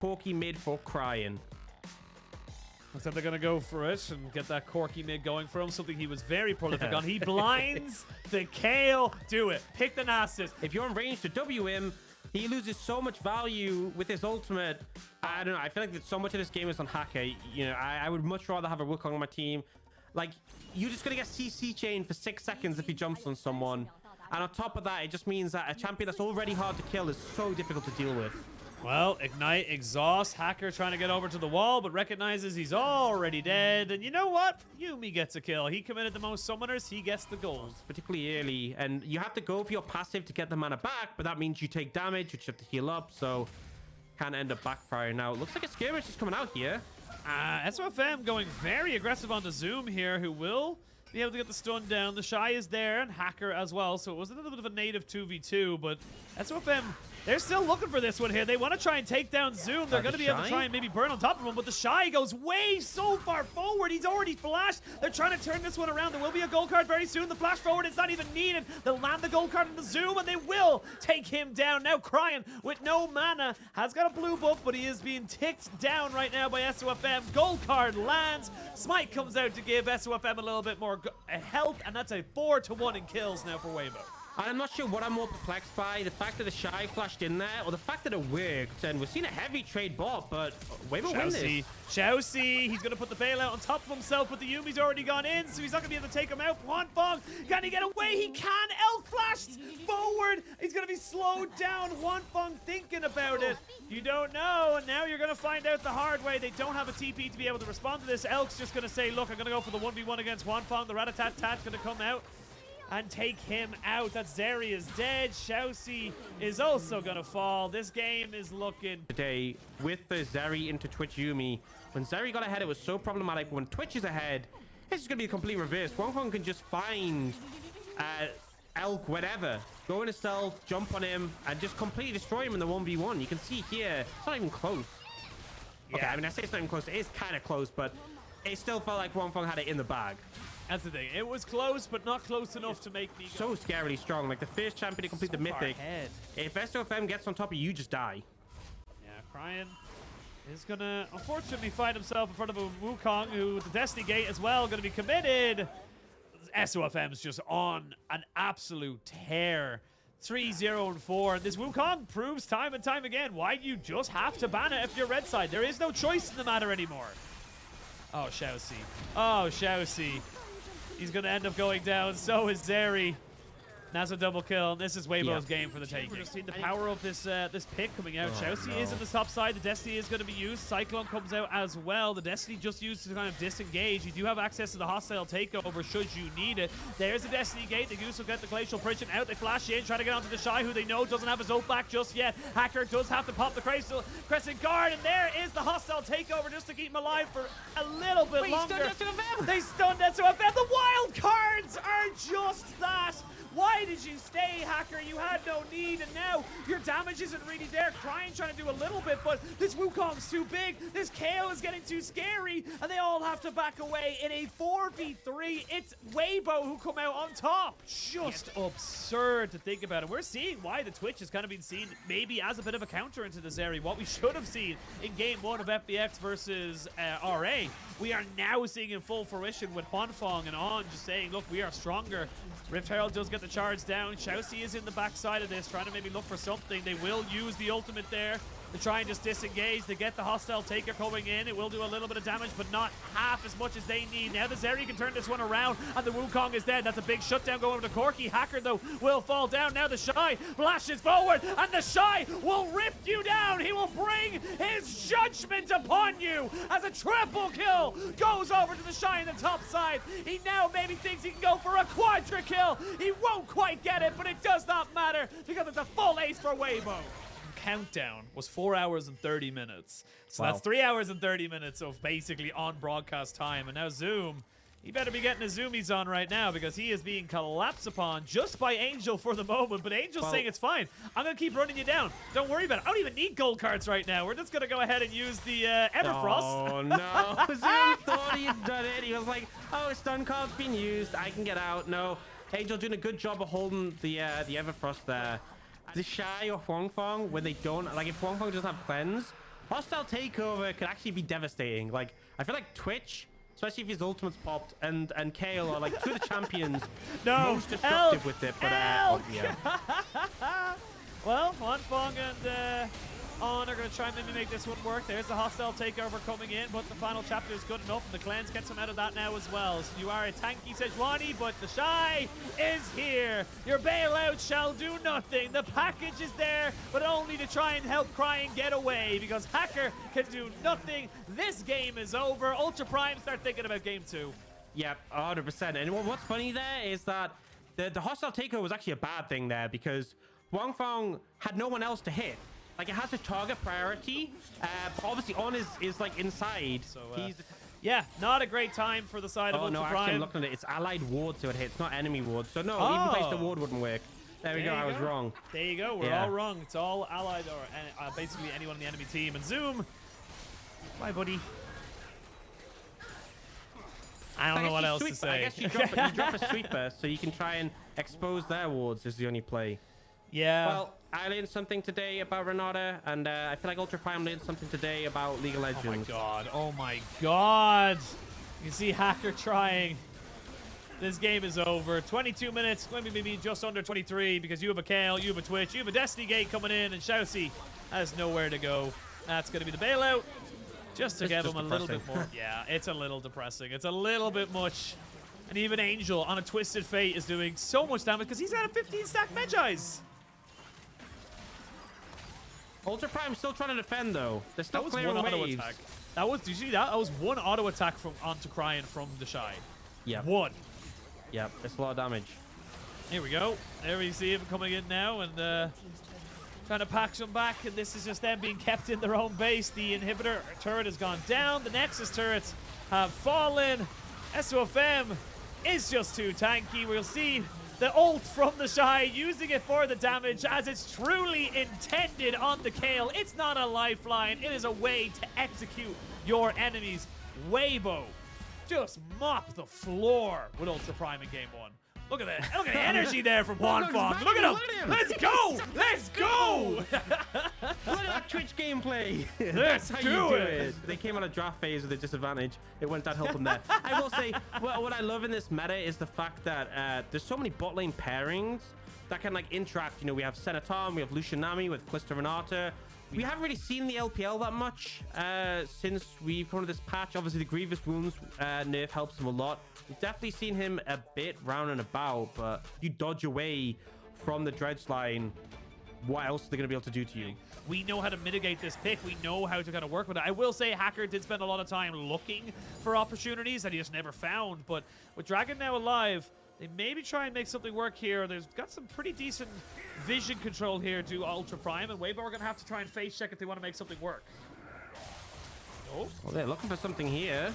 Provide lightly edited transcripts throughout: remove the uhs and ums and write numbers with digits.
Corky mid for crying. Looks like they're going to go for it and get that Corky mid going for him, something he was very prolific on. He blinds the Kale. Do it. Pick the Nasus. If you're in range to W him, he loses so much value with his ultimate. I don't know. I feel like that so much of this game is on Hacker. You know, I would much rather have a Wukong on my team. Like, you're just going to get CC chain for 6 seconds if he jumps on someone. And on top of that, it just means that a champion that's already hard to kill is so difficult to deal with. Well, Ignite, Exhaust, Hacker trying to get over to the wall, but recognizes he's already dead. And you know what? Yuumi gets a kill. He committed the most summoners. He gets the gold. Particularly early. And you have to go for your passive to get the mana back, but that means you take damage, which you have to heal up. So, can end up backfiring. Now, it looks like a skirmish is coming out here. SOFM going very aggressive on the Zoom here, who will be able to get the stun down. The Shy is there, and Hacker as well, so it was a little bit of a native 2v2, but SOFM, they're still looking for this one here. They want to try and take down Zoom. They're going to be able to try and maybe burn on top of him, but the Shy goes way so far forward. He's already flashed. They're trying to turn this one around. There will be a gold card very soon. The flash forward is not even needed. They'll land the gold card in the Zoom, and they will take him down. Now Crying with no mana has got a blue buff, but he is being ticked down right now by SOFM. Gold card lands. Smite comes out to give SOFM a little bit more health, and that's a 4-1 in kills now for Weibo. I'm not sure what I'm more perplexed by, the fact that the Shy flashed in there, or the fact that it worked. And we've seen a heavy trade bot, but Weibo wins this. Xiaoxi, he's going to put the bailout on top of himself, but the Yuumi's already gone in, so he's not going to be able to take him out. Huanfeng, can he get away? He can! Elk flashed forward! He's going to be slowed down. Huanfeng thinking about it. You don't know, and now you're going to find out the hard way. They don't have a TP to be able to respond to this. Elk's just going to say, look, I'm going to go for the 1v1 against Huanfeng. The Rat-a-tat-tat's going to come out and take him out. That Zeri is dead. Xiaoxi is also going to fall. This game is looking... Today, with the Zeri into Twitch Yuumi, when Zeri got ahead, it was so problematic. When Twitch is ahead, it's going to be the complete reverse. Huanfeng can just find Elk, whatever, go into stealth, jump on him, and just completely destroy him in the 1v1. You can see here, it's not even close. Yeah. Okay, I mean, I say it's not even close. It is kind of close, but it still felt like Huanfeng had it in the bag. That's the thing. It was close, but not close enough to make me go. So scarily strong. Like the first champion to complete the Mythic. If SOFM gets on top of you, you just die. Yeah, Crying is going to, unfortunately, find himself in front of a Wukong, who, with the Destiny Gate as well, going to be committed. SOFM's just on an absolute tear. 3-0-4. And this Wukong proves time and time again why you just have to ban it if you're red side. There is no choice in the matter anymore. Oh, Xiaoxi. Oh, Xiaoxi. He's going to end up going down. So is Zeri. That's a double kill. This is Weibo's game for the taking. We're just seeing the power of this this pick coming out. Xiaoxi is on the top side. The Destiny is going to be used. Cyclone comes out as well. The Destiny just used to kind of disengage. You do have access to the hostile takeover should you need it. There's the Destiny Gate. The Goose will get the Glacial Prison out. They flash in, try to get onto the Shy, who they know doesn't have his ult back just yet. Hacker does have to pop the Crescent Guard, and there is the hostile takeover just to keep him alive for a little bit longer. They stunned SOFM. The wild cards are just that. Why did you stay, Hacker? You had no need, and now your damage isn't really there. Crying trying to do a little bit, but this Wukong's too big. This Kale is getting too scary, and they all have to back away in a 4v3. It's Weibo who come out on top. Just absurd to think about it. We're seeing why the Twitch has kind of been seen maybe as a bit of a counter into this area. What we should have seen in game 1 of FBX versus RA, we are now seeing in full fruition with Huanfeng and On just saying, look, we are stronger. Rift Herald does get the charge down. Xiaoxi is in the backside of this, trying to maybe look for something. They will use the ultimate there to try and just disengage. They get the hostile taker coming in. It will do a little bit of damage, but not half as much as they need. Now the Zeri can turn this one around, and the Wukong is dead. That's a big shutdown going over to Corky. Hacker, though, will fall down. Now the Shy flashes forward, and the Shy will rip you down. He will bring his judgment upon you as a triple kill goes over to the Shy in the top side. He now maybe thinks he can go for a quadra kill. He won't quite get it, but it does not matter because it's a full ace for Weibo. Countdown was 4 hours and 30 minutes. So that's 3 hours and 30 minutes of basically on broadcast time. And now Zoom, he better be getting his zoomies on right now because he is being collapsed upon just by Angel for the moment. But Angel's saying it's fine. I'm going to keep running you down. Don't worry about it. I don't even need gold cards right now. We're just going to go ahead and use the Everfrost. Oh, no. Zoom thought he had done it. He was like, oh, stun card's been used. I can get out. No. Angel doing a good job of holding the Everfrost there. The Shy or Huanfeng, when they don't, like if Huanfeng doesn't have cleanse, hostile takeover could actually be devastating. Like, I feel like Twitch, especially if his ultimate's popped, and Kale are like two of the champions most destructive with it. But yeah. Well, Wanfong and On are going to try and maybe make this one work. There's the hostile takeover coming in, but the final chapter is good enough, and the cleanse gets him out of that now as well. So you are a tanky Sejuani, but the Shy is here. Your bailout shall do nothing. The package is there, but only to try and help Crying get away, because Hacker can do nothing. This game is over. Ultra Prime start thinking about game 2. Yep, 100%. And what's funny there is that the hostile takeover was actually a bad thing there, because Wangfong had no one else to hit. Like, it has a target priority, but obviously On is like inside. So, he's yeah, not a great time for the side of Ultra no, Prime. actually, I'm looking at it. It's allied wards, so it hits, not enemy wards. So no, even place the ward wouldn't work. There we go. I was wrong. There you go. We're all wrong. It's all allied or basically anyone on the enemy team. And Zoom, bye, buddy. I don't know what else to say. I guess you drop a sweeper, so you can try and expose their wards. Is the only play. Yeah. Well, I learned something today about Renata, and I feel like Ultra Prime learned something today about League of Legends. Oh my god. Oh my god. You can see Hacker trying. This game is over. 22 minutes, maybe just under 23, because you have a Kale, you have a Twitch, you have a Destiny Gate coming in, and Shousey has nowhere to go. That's going to be the bailout. Just to give him a little bit more. Yeah, it's a little depressing. It's a little bit much. And even Angel on a Twisted Fate is doing so much damage because he's at a 15-stack Magi's. Ultra Prime still trying to defend, though. They're still That was clearing one auto waves. attack. That was, did you see that? That was one auto attack from onto Crying from the Shy. Yeah. One. Yep, it's a lot of damage. Here we go. There we see him coming in now and trying to pack some back. And this is just them being kept in their own base. The inhibitor turret has gone down. The Nexus turrets have fallen. SOFM is just too tanky. We'll see the ult from the Shy, using it for the damage as it's truly intended on the Kale. It's not a lifeline. It is a way to execute your enemies. Weibo just mop the floor with Ultra Prime in game 1. Look at that. Look at the energy there from Wanfong. Look at him. Let's go. Let's go. Look at that Twitch gameplay. Let's That's how do you do it. They came on a draft phase with a disadvantage. It went downhill from there. I will say, what I love in this meta is the fact that there's so many bot lane pairings that can like interact. You know, we have Senator, we have Lucianami with Calista Renata. We haven't really seen the LPL that much since we've come to this patch. Obviously, the Grievous Wounds nerf helps him a lot. We've definitely seen him a bit round and about, but you dodge away from the Dredge line, what else are they going to be able to do to you? We know how to mitigate this pick. We know how to kind of work with it. I will say Hacker did spend a lot of time looking for opportunities that he just never found. But with Dragon now alive, they maybe try and make something work here. There's got some pretty decent vision control here to Ultra Prime, and Weibo are going to have to try and face check if they want to make something work. Oh. Well, they're looking for something here.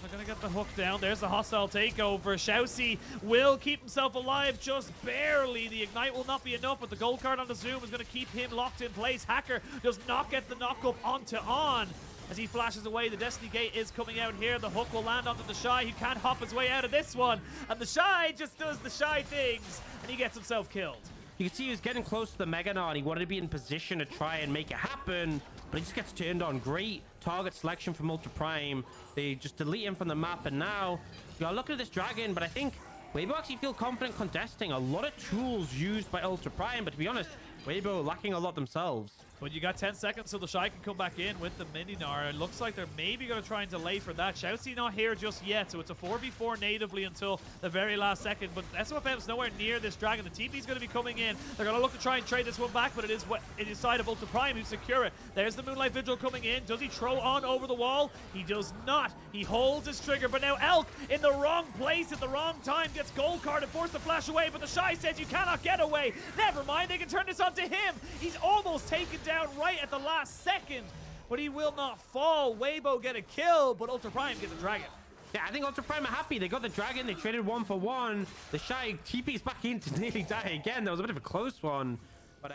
They're going to get the hook down. There's the hostile takeover. Shousey will keep himself alive just barely. The Ignite will not be enough, but the gold card on the Zoom is going to keep him locked in place. Hacker does not get the knock up onto On. As he flashes away, the Destiny Gate is coming out here. The hook will land onto the Shy. He can't hop his way out of this one. And the Shy just does the Shy things, and he gets himself killed. You can see he was getting close to the Mega now, and he wanted to be in position to try and make it happen, but he just gets turned on. Great target selection from Ultra Prime. They just delete him from the map, and now you are looking at this Dragon, but I think Weibo actually feel confident contesting. A lot of tools used by Ultra Prime, but to be honest, Weibo lacking a lot themselves. But you got 10 seconds so the Shy can come back in with the Mininar. It looks like they're maybe going to try and delay for that. Shousey not here just yet, so it's a 4v4 natively until the very last second. But SOFM's nowhere near this Dragon. The TP's going to be coming in. They're going to look to try and trade this one back, but it is side of Ultra Prime who secure it. There's the Moonlight Vigil coming in. Does he throw On over the wall? He does not. He holds his trigger, but now Elk in the wrong place at the wrong time gets gold card and forced to flash away, but the Shy says you cannot get away. Never mind, they can turn this onto him. He's almost taken down right at the last second, but he will not fall. Weibo get a kill, but Ultra Prime get the Dragon. Yeah, I think Ultra Prime are happy. They got the Dragon. They traded 1 for 1. The Shy TP's back in to nearly die again. That was a bit of a close one. But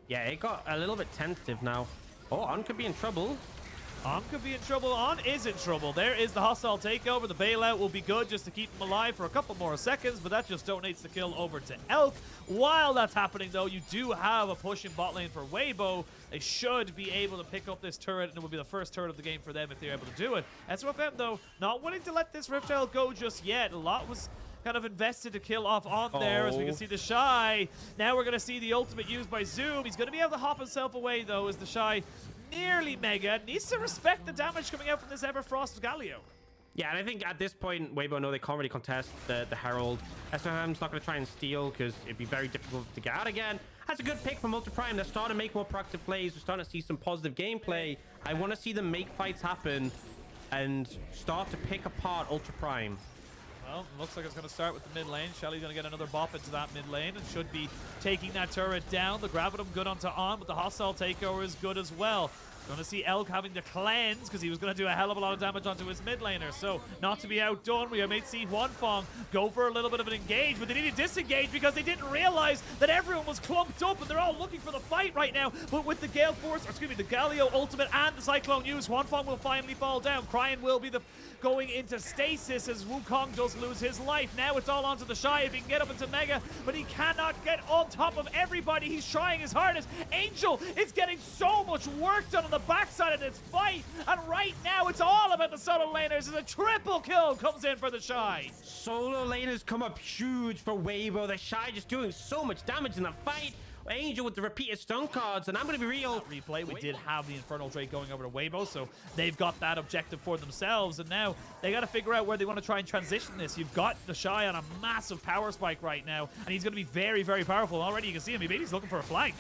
yeah, it got a little bit tentative now. Oh, On could be in trouble. On could be in trouble. On is in trouble. There is the hostile takeover. The bailout will be good just to keep him alive for a couple more seconds, but that just donates the kill over to Elk. While that's happening, though, you do have a push in bot lane for Weibo. They should be able to pick up this turret, and it will be the first turret of the game for them if they're able to do it. SOFM, though, not willing to let this Rift Herald go just yet. A lot was kind of invested to kill off on there, as we can see the Shy. Now we're going to see the ultimate used by Zoom. He's going to be able to hop himself away, though, as the Shy nearly mega needs to respect the damage coming out from this Everfrost Galio. Yeah, and I think at this point, Weibo know they can't really contest the Herald. SOFM's not going to try and steal because it'd be very difficult to get out again. That's a good pick from Ultra Prime. They're starting to make more proactive plays. We're starting to see some positive gameplay. I want to see them make fights happen and start to pick apart Ultra Prime. Well, looks like it's going to start with the mid lane. Shelly's going to get another bop into that mid lane and should be taking that turret down. The Gravitum good onto On, but the hostile takeover is good as well. Going to see Elk having to cleanse because he was going to do a hell of a lot of damage onto his mid laner. So, not to be outdone, we might see Huanfeng go for a little bit of an engage, but they need to disengage because they didn't realize that everyone was clumped up and they're all looking for the fight right now. But with the Gale Force, or excuse me, the Galio ultimate and the Cyclone use, Huanfeng will finally fall down. Cryan will be the going into stasis as Wukong does lose his life. Now it's all onto the Shy if he can get up into Mega, but he cannot get on top of everybody. He's trying his hardest. Angel is getting so much work done on the backside of this fight, and right now it's all about the solo laners as a triple kill comes in for the Shy. Solo laners come up huge for Weibo. The Shy just doing so much damage in the fight. Angel with the repeated stun cards, and I'm going to be real. Replay, we did have the Infernal Drake going over to Weibo, so they've got that objective for themselves, and now they got to figure out where they want to try and transition this. You've got the Shy on a massive power spike right now, and he's going to be very, very powerful. Already you can see him. Maybe he's looking for a flank.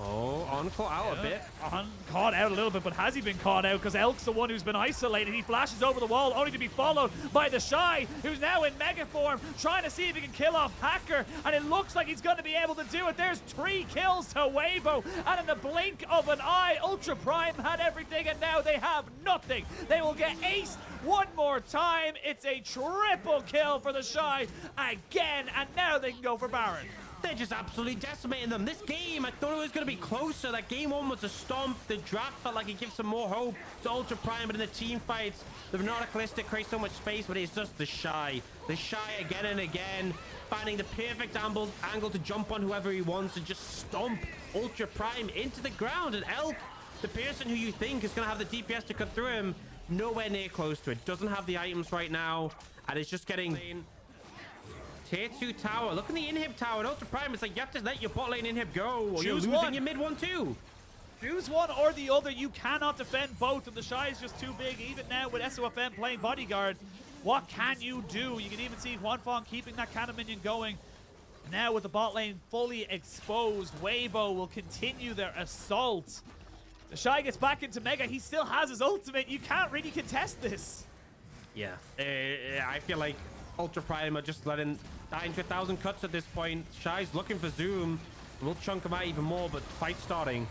Oh, On caught out a bit. On caught out a little bit, but has he been caught out? Because Elk's the one who's been isolated. He flashes over the wall, only to be followed by the Shy, who's now in mega form, trying to see if he can kill off Hacker, and it looks like he's going to be able to do it. There's 3 kills to Weibo, and in the blink of an eye, Ultra Prime had everything, and now they have nothing. They will get aced one more time. It's a triple kill for the Shy again, and now they can go for Baron. They're just absolutely decimating them. This game, I thought it was going to be closer. That game 1 was a stomp. The draft felt like it gives some more hope to Ultra Prime, but in the team fights, the Venona Calista creates so much space, but it's just the Shy. The Shy again and again, finding the perfect angle to jump on whoever he wants and just stomp Ultra Prime into the ground. And Elk, the person who you think is going to have the DPS to cut through him, nowhere near close to it. Doesn't have the items right now, and it's just getting... Tier 2 tower. Look at the inhib tower. Ultra Prime, it's like you have to let your bot lane inhib go, or you're losing your mid one too. Choose one or the other. You cannot defend both, and the Shy is just too big. Even now with SOFM playing bodyguard, what can you do? You can even see Huanfeng keeping that cannon minion going. Now with the bot lane fully exposed, Weibo will continue their assault. The Shy gets back into Mega. He still has his ultimate. You can't really contest this. Yeah, I feel like Ultra Prime are just letting die into 1,000 cuts at this point. Shy's looking for Zoom. We'll chunk him out even more, but fight starting.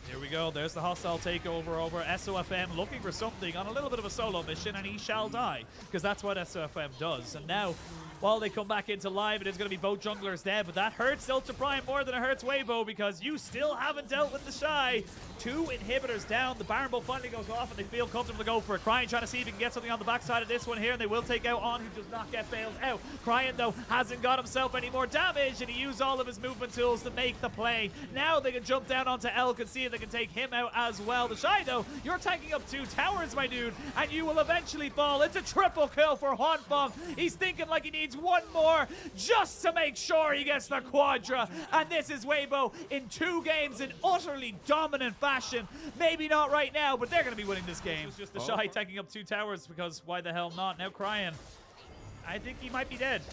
Here we go. There's the hostile takeover over SOFM looking for something on a little bit of a solo mission, and he shall die, because that's what SOFM does. And now, while they come back into live, it is going to be both junglers dead, but that hurts Ultra Prime more than it hurts Weibo, because you still haven't dealt with the Shy. 2 inhibitors down. The Baron Bull finally goes off, and they feel comfortable to go for it. Cryan trying to see if he can get something on the backside of this one here, and they will take out On, who does not get bailed out. Cryan, though, hasn't got himself any more damage, and he used all of his movement tools to make the play. Now they can jump down onto Elk and see if they can take him out as well. The Shy, though, you're tanking up 2 towers, my dude, and you will eventually fall. It's a triple kill for Huanfeng. He's thinking like he needs one more just to make sure he gets the quadra, and this is Weibo in 2 games in utterly dominant fashion. Maybe not right now, but they're going to be winning this game. It's just the Shy taking up 2 towers, because why the hell not? Now Cryan, I think he might be dead.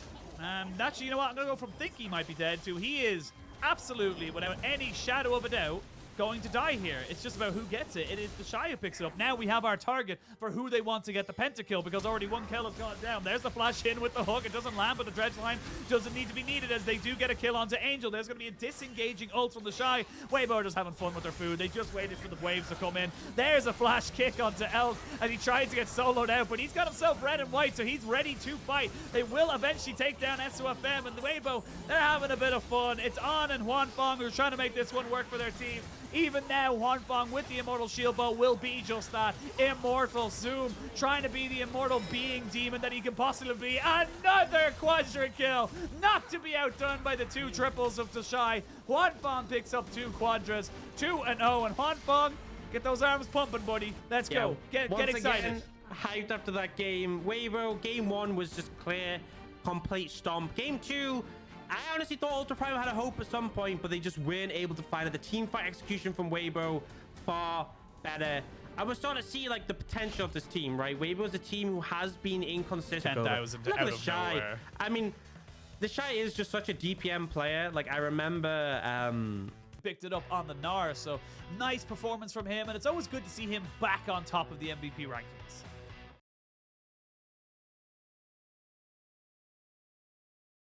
Actually, you know what? I'm going to go from think he might be dead to he is absolutely, without any shadow of a doubt, going to die here. It's just about who gets it. It is the Shy who picks it up. Now we have our target for who they want to get the pentakill, because already 1 kill has gone down. There's the flash in with the hook. It doesn't land, but the dredge line doesn't need to be needed as they do get a kill onto Angel. There's going to be a disengaging ult from the Shy. Weibo are just having fun with their food. They just waited for the waves to come in. There's a flash kick onto Elk as he tried to get soloed out, but he's got himself red and white, so he's ready to fight. They will eventually take down SOFM, and the Weibo, they're having a bit of fun. It's On and Huanfeng who are trying to make this one work for their team. Even now, Huanfeng with the Immortal Shield Bow will be just that. Immortal Zoom, trying to be the immortal being demon that he can possibly be. Another Quadra kill, not to be outdone by the 2 triples of 더샤이. Huanfeng picks up 2 Quadras, 2-0, and Huanfeng, get those arms pumping, buddy. Let's go. Get excited. Again, hyped after that game. Weibo, game 1 was just clear, complete stomp. Game 2, I honestly thought Ultra Prime had a hope at some point, but they just weren't able to find it. The team fight execution from Weibo, far better. I was starting to see like the potential of this team, right? Weibo is a team who has been inconsistent. 10,000 Look out at of Shy. nowhere. I mean, the Shy is just such a DPM player. Like I remember, picked it up on the Gnar, so nice performance from him, and it's always good to see him back on top of the MVP rankings.